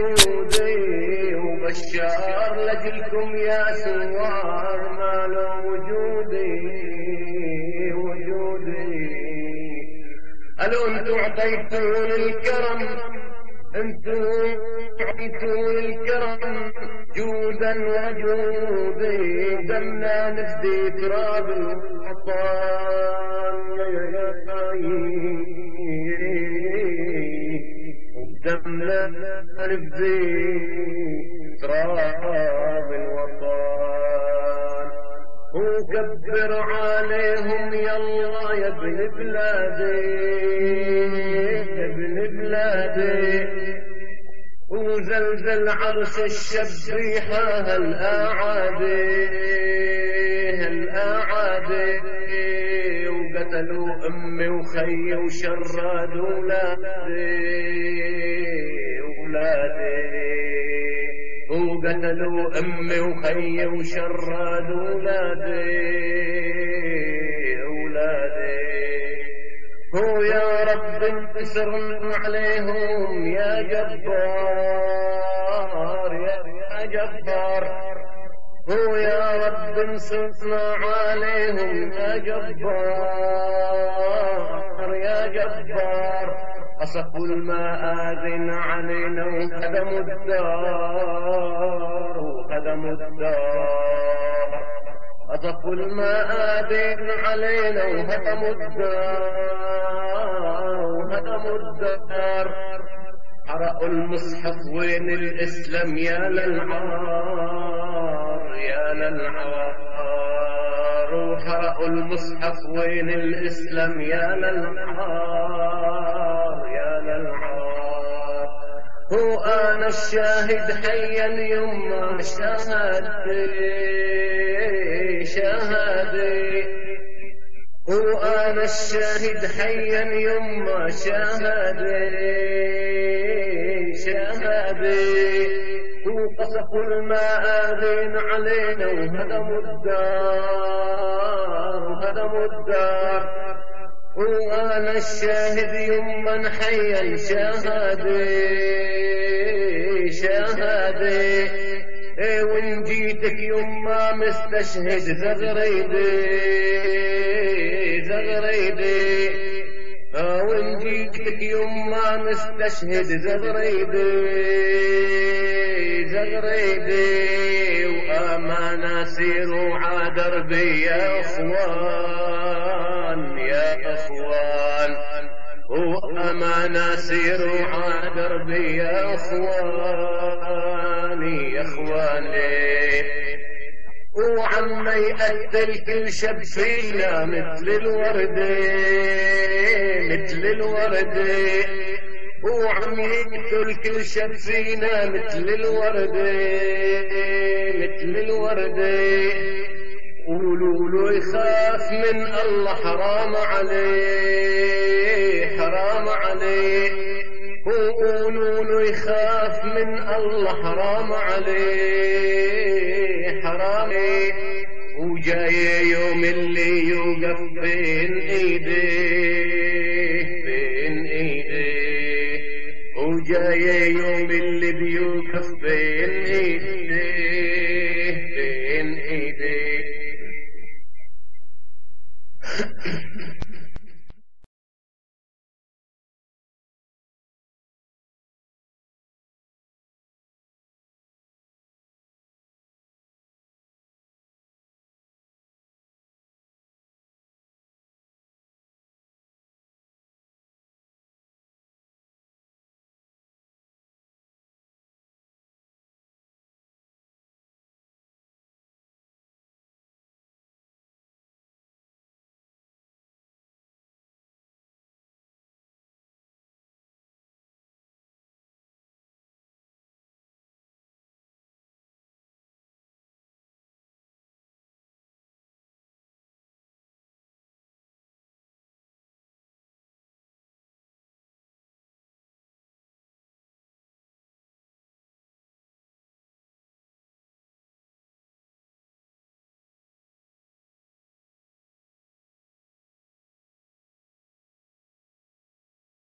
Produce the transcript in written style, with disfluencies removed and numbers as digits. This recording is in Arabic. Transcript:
وجودي وبشار لجلكم يا سوار ما له وجودي قالوا انتوا اعطيتون الكرم انتوا اعطيتون الكرم جودا وجودي دمنا نفدي تراب الوطن دمنا نفدي تراب الوطن وكبر عليهم يلا يا ابن بلادي يا ابن بلادي وزلزل عرش الشبيحة هالأعادي وقتلوا أمي وخي وشردوا ولادي وقتلوا أمي وخي وشردوا ولادي هو يا رب انتصر عليهم يا جبار يا جبار هو يا رب انصرنا عليهم يا جبار أصفوا المآذن علينا وهدموا الدار أصفوا المآذن علينا وهدموا الدار حرقوا المصحف وين الإسلام يا للعار وحرقوا المصحف وين الإسلام يا للعار هو أنا الشاهد حيا يما شهادي هو أنا الشاهد حيا يما شهادي وقصفوا المآذن علينا وهدموا الدار وأنا الشاهد يما حيا شهادي وإن جيتك يما مستشهد زغريدي وإن جيتك يما مستشهد زغريدي وأمانة سيروا عدربي يا أخوان وأمانة سيروا عدربي يا أخواني وعما يقتل كل شب فينا مثل الوردة وعم يقتل كل شب فينا مثل الوردة قولوا له يخاف من الله حرام عليه وقولوا له يخاف من الله حرام عليه وجاي يوم اللي يوقف بين ايديه وجاي يوم اللي بيوقف بين ايديه